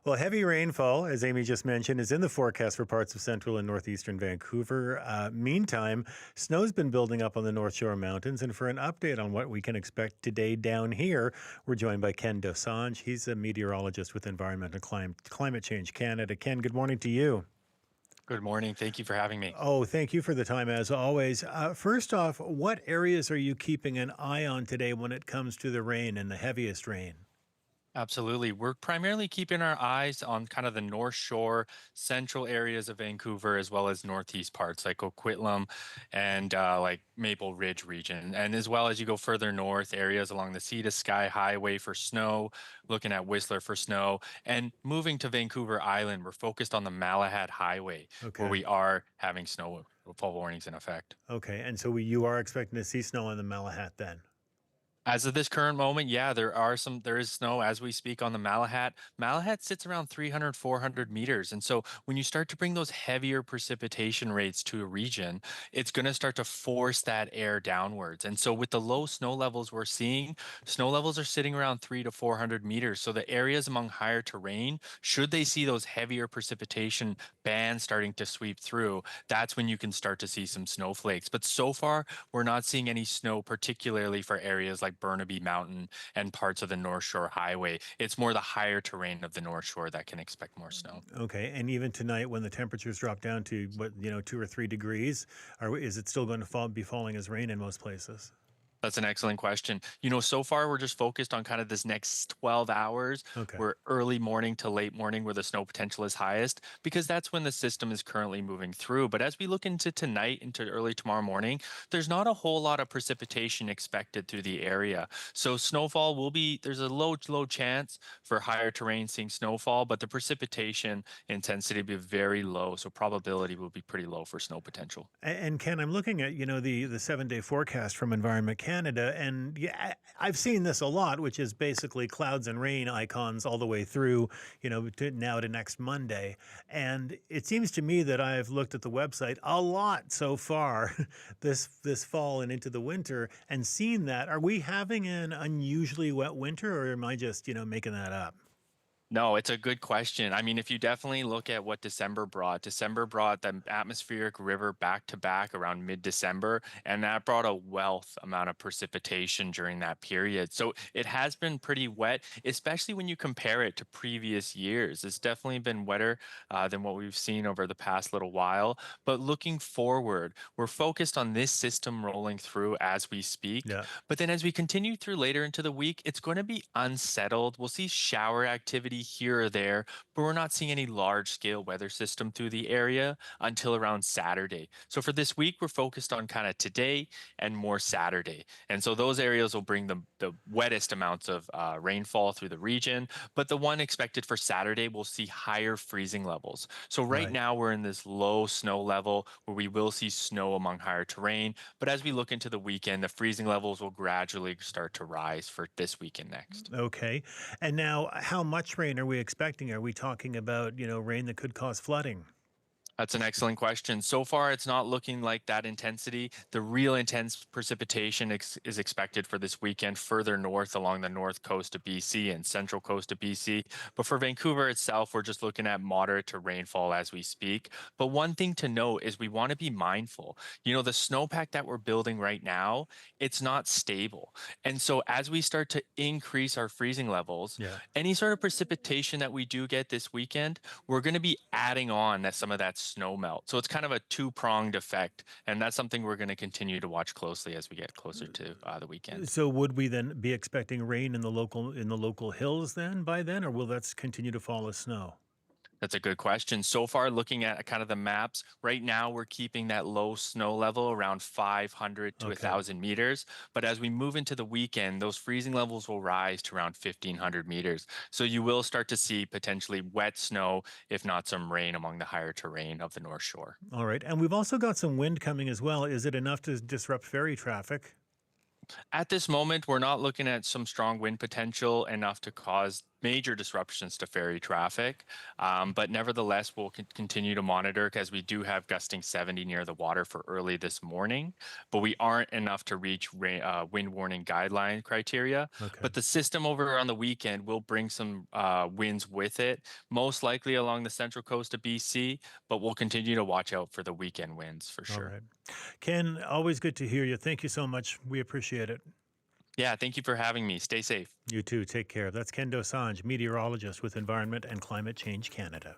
Well, heavy rainfall, as Amy just mentioned, is in the forecast for parts of central and northeastern Vancouver. Meantime, snow's been building up on the North Shore Mountains. And for an update on what we can expect today down here, we're joined by Ken Dosanjh. He's a meteorologist with Environment and Climate Change Canada. Ken, good morning to you. Good morning. Thank you for having me. Oh, thank you for the time, as always. First off, what areas are you keeping an eye on today when it comes to the rain and the heaviest rain? Absolutely. We're primarily keeping our eyes on kind of the North Shore, central areas of Vancouver, as well as northeast parts like Coquitlam and like Maple Ridge region. And as well as you go further north, areas along the Sea to Sky Highway for snow, looking at Whistler for snow. And moving to Vancouver Island, we're focused on the Malahat Highway, where Okay. we are having snowfall warnings in effect. Okay. And so you are expecting to see snow on the Malahat then? As of this current moment, yeah, there is snow as we speak on the Malahat. Malahat sits around 300, 400 meters. And so when you start to bring those heavier precipitation rates to a region, it's going to start to force that air downwards. And so with the low snow levels we're seeing, snow levels are sitting around 300 to 400 meters. So the areas among higher terrain, should they see those heavier precipitation bands starting to sweep through, that's when you can start to see some snowflakes. But so far, we're not seeing any snow, particularly for areas like Burnaby Mountain and parts of the North Shore Highway. It's more the higher terrain of the North Shore that can expect more snow. Okay, and even tonight, when the temperatures drop down to 2 or 3 degrees, is it still going to be falling as rain in most places? That's an excellent question. So far we're just focused on kind of this next 12 hours. Okay, We're early morning to late morning where the snow potential is highest because that's when the system is currently moving through. But as we look into tonight, into early tomorrow morning, there's not a whole lot of precipitation expected through the area. So snowfall there's a low chance for higher terrain seeing snowfall, but the precipitation intensity will be very low. So probability will be pretty low for snow potential. and Ken, I'm looking at the 7-day forecast from Environment Canada, and yeah, I've seen this a lot, which is basically clouds and rain icons all the way through, now to next Monday. And it seems to me that I've looked at the website a lot so far this fall and into the winter and seen that. Are we having an unusually wet winter, or am I just, making that up? No, it's a good question. I mean, if you definitely look at what December brought the atmospheric river back to back around mid-December, and that brought a wealth amount of precipitation during that period. So it has been pretty wet, especially when you compare it to previous years. It's definitely been wetter than what we've seen over the past little while. But looking forward, we're focused on this system rolling through as we speak. Yeah. But then as we continue through later into the week, it's going to be unsettled. We'll see shower activity here or there, but we're not seeing any large scale weather system through the area until around Saturday. So for this week, we're focused on kind of today and more Saturday. And so those areas will bring the wettest amounts of rainfall through the region. But the one expected for Saturday, we'll see higher freezing levels. So right Right. now, we're in this low snow level where we will see snow among higher terrain. But as we look into the weekend, the freezing levels will gradually start to rise for this weekend next. Okay. And now, how much rain are we expecting? Are we talking about, rain that could cause flooding? That's an excellent question. So far, it's not looking like that intensity. The real intense precipitation is expected for this weekend further north along the north coast of BC and central coast of BC. But for Vancouver itself, we're just looking at moderate to rainfall as we speak. But one thing to note is we want to be mindful. The snowpack that we're building right now, it's not stable. And so as we start to increase our freezing levels, Yeah. any sort of precipitation that we do get this weekend, we're going to be adding on some of that snow melt. So it's kind of a two-pronged effect, and that's something we're going to continue to watch closely as we get closer to the weekend. So would we then be expecting rain in the local hills then by then, or will that continue to fall as snow? That's a good question. So far, looking at kind of the maps, right now we're keeping that low snow level around 500 to Okay. 1,000 meters. But as we move into the weekend, those freezing levels will rise to around 1,500 meters. So you will start to see potentially wet snow, if not some rain among the higher terrain of the North Shore. All right. And we've also got some wind coming as well. Is it enough to disrupt ferry traffic? At this moment, we're not looking at some strong wind potential enough to cause major disruptions to ferry traffic. But nevertheless, we'll continue to monitor because we do have gusting 70 near the water for early this morning, but we aren't enough to reach wind warning guideline criteria. Okay. But the system over on the weekend will bring some winds with it, most likely along the central coast of BC, but we'll continue to watch out for the weekend winds for All sure. right. Ken, always good to hear you. Thank you so much. We appreciate it. Yeah, thank you for having me. Stay safe. You too. Take care. That's Ken Dosanjh, meteorologist with Environment and Climate Change Canada.